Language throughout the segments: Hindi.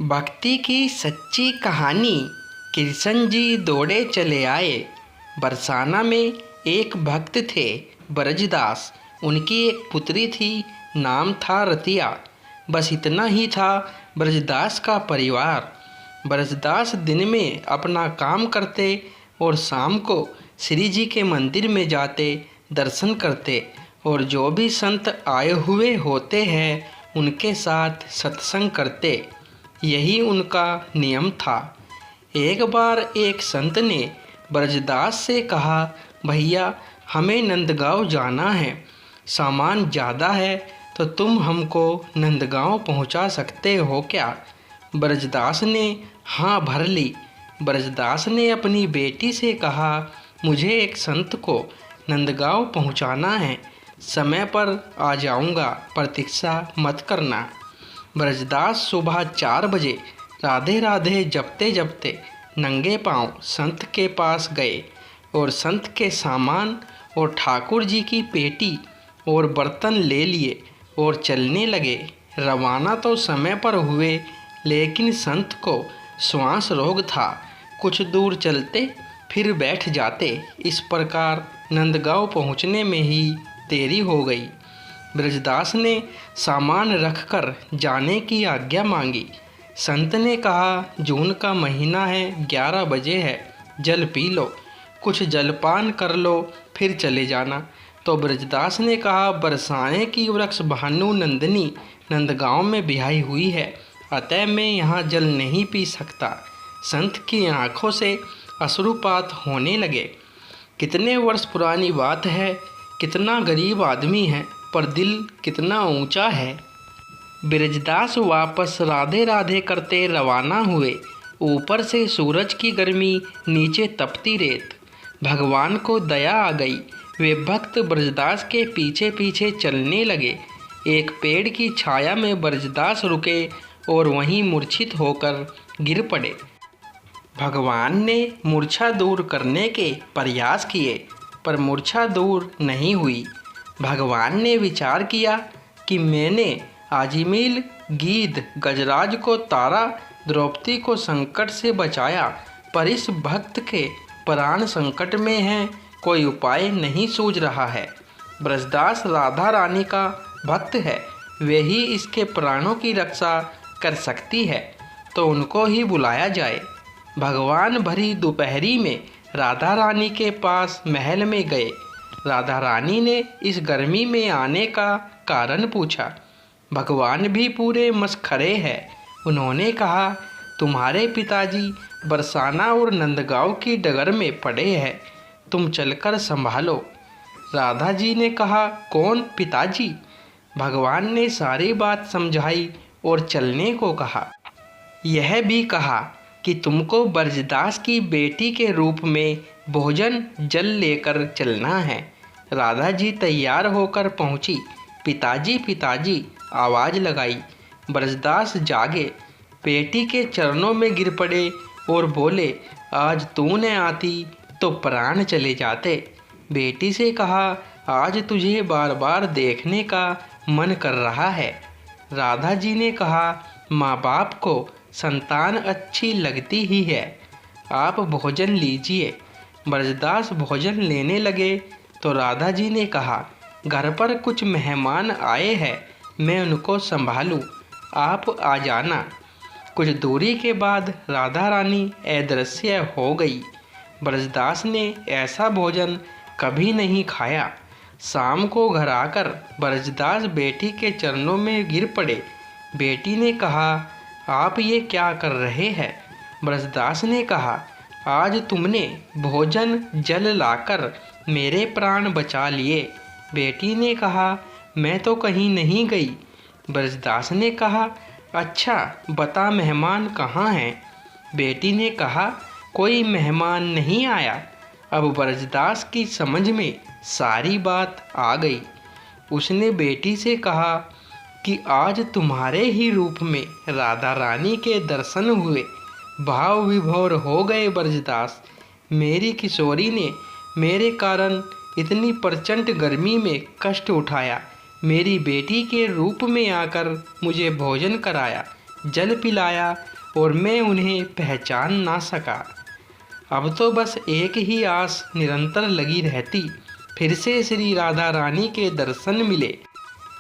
भक्ति की सच्ची कहानी। कृष्ण जी दौड़े चले आए। बरसाना में एक भक्त थे ब्रजदास। उनकी एक पुत्री थी, नाम था रतिया। बस इतना ही था ब्रजदास का परिवार। ब्रजदास दिन में अपना काम करते और शाम को श्री जी के मंदिर में जाते, दर्शन करते और जो भी संत आए हुए होते हैं उनके साथ सत्संग करते। यही उनका नियम था। एक बार एक संत ने ब्रजदास से कहा, भैया हमें नंदगांव जाना है, सामान ज़्यादा है तो तुम हमको नंदगांव पहुंचा सकते हो क्या? ब्रजदास ने हाँ भर ली। ब्रजदास ने अपनी बेटी से कहा, मुझे एक संत को नंदगांव पहुंचाना है, समय पर आ जाऊंगा, प्रतीक्षा मत करना। ब्रजदास सुबह 4 बजे राधे राधे जपते जपते नंगे पांव संत के पास गए और संत के सामान और ठाकुर जी की पेटी और बर्तन ले लिए और चलने लगे। रवाना तो समय पर हुए, लेकिन संत को श्वास रोग था। कुछ दूर चलते फिर बैठ जाते। इस प्रकार नंदगांव पहुंचने में ही देरी हो गई। ब्रजदास ने सामान रखकर जाने की आज्ञा मांगी। संत ने कहा, जून का महीना है, 11 बजे है, जल पी लो, कुछ जलपान कर लो, फिर चले जाना। तो ब्रजदास ने कहा, बरसाने की वृक्ष भानु नंदिनी नंदगांव में ब्याही हुई है, अतः मैं यहाँ जल नहीं पी सकता। संत की आंखों से अश्रुपात होने लगे। कितने वर्ष पुरानी बात है, कितना गरीब आदमी है, पर दिल कितना ऊंचा है। ब्रजदास वापस राधे राधे करते रवाना हुए। ऊपर से सूरज की गर्मी, नीचे तपती रेत। भगवान को दया आ गई। वे भक्त ब्रजदास के पीछे पीछे चलने लगे। एक पेड़ की छाया में ब्रजदास रुके और वहीं मूर्छित होकर गिर पड़े। भगवान ने मूर्छा दूर करने के प्रयास किए, पर मूर्छा दूर नहीं हुई। भगवान ने विचार किया कि मैंने आजिमील, गीध, गजराज को तारा, द्रौपदी को संकट से बचाया, पर इस भक्त के प्राण संकट में हैं, कोई उपाय नहीं सूझ रहा है। ब्रजदास राधा रानी का भक्त है, वे ही इसके प्राणों की रक्षा कर सकती है, तो उनको ही बुलाया जाए। भगवान भरी दोपहरी में राधा रानी के पास महल में गए। राधा रानी ने इस गर्मी में आने का कारण पूछा। भगवान भी पूरे मसखरे हैं। उन्होंने कहा, तुम्हारे पिताजी बरसाना और नंदगांव की डगर में पड़े हैं, तुम चलकर संभालो। राधा जी ने कहा, कौन पिताजी? भगवान ने सारी बात समझाई और चलने को कहा। यह भी कहा कि तुमको ब्रजदास की बेटी के रूप में भोजन जल लेकर चलना है। राधा जी तैयार होकर पहुंची। पिताजी पिताजी आवाज़ लगाई। ब्रजदास जागे, बेटी के चरणों में गिर पड़े और बोले, आज तू न आती तो प्राण चले जाते। बेटी से कहा, आज तुझे बार बार देखने का मन कर रहा है। राधा जी ने कहा, माँ बाप को संतान अच्छी लगती ही है, आप भोजन लीजिए। ब्रजदास भोजन लेने लगे तो राधा जी ने कहा, घर पर कुछ मेहमान आए हैं, मैं उनको संभालूं, आप आ जाना। कुछ दूरी के बाद राधा रानी अदृश्य हो गई। ब्रजदास ने ऐसा भोजन कभी नहीं खाया। शाम को घर आकर ब्रजदास बेटी के चरणों में गिर पड़े। बेटी ने कहा, आप ये क्या कर रहे हैं? ब्रजदास ने कहा, आज तुमने भोजन जल लाकर मेरे प्राण बचा लिए। बेटी ने कहा, मैं तो कहीं नहीं गई। ब्रजदास ने कहा, अच्छा बता मेहमान कहाँ हैं? बेटी ने कहा, कोई मेहमान नहीं आया। अब ब्रजदास की समझ में सारी बात आ गई। उसने बेटी से कहा कि आज तुम्हारे ही रूप में राधा रानी के दर्शन हुए, भाव विभोर हो गए। ब्रजदास, मेरी किशोरी ने मेरे कारण इतनी प्रचंड गर्मी में कष्ट उठाया, मेरी बेटी के रूप में आकर मुझे भोजन कराया, जल पिलाया और मैं उन्हें पहचान ना सका। अब तो बस एक ही आस निरंतर लगी रहती, फिर से श्री राधा रानी के दर्शन मिले।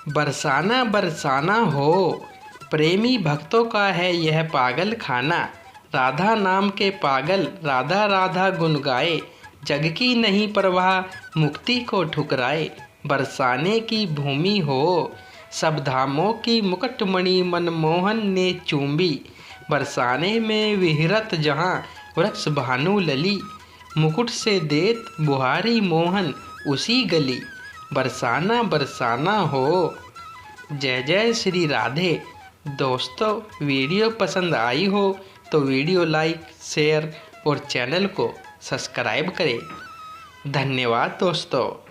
बरसाना बरसाना हो, प्रेमी भक्तों का है यह पागल खाना। राधा नाम के पागल राधा राधा गुन गाए, जग की नहीं परवाह मुक्ति को ठुकराए। बरसाने की भूमि हो, सब धामों की मुकुटमणि मनमोहन ने चूंबी। बरसाने में विहरत जहाँ वृक्ष भानु लली, मुकुट से देत बुहारी मोहन उसी गली। बरसाना बरसाना हो। जय जय श्री राधे। दोस्तों, वीडियो पसंद आई हो तो वीडियो लाइक, शेयर और चैनल को सब्सक्राइब करें। धन्यवाद दोस्तों।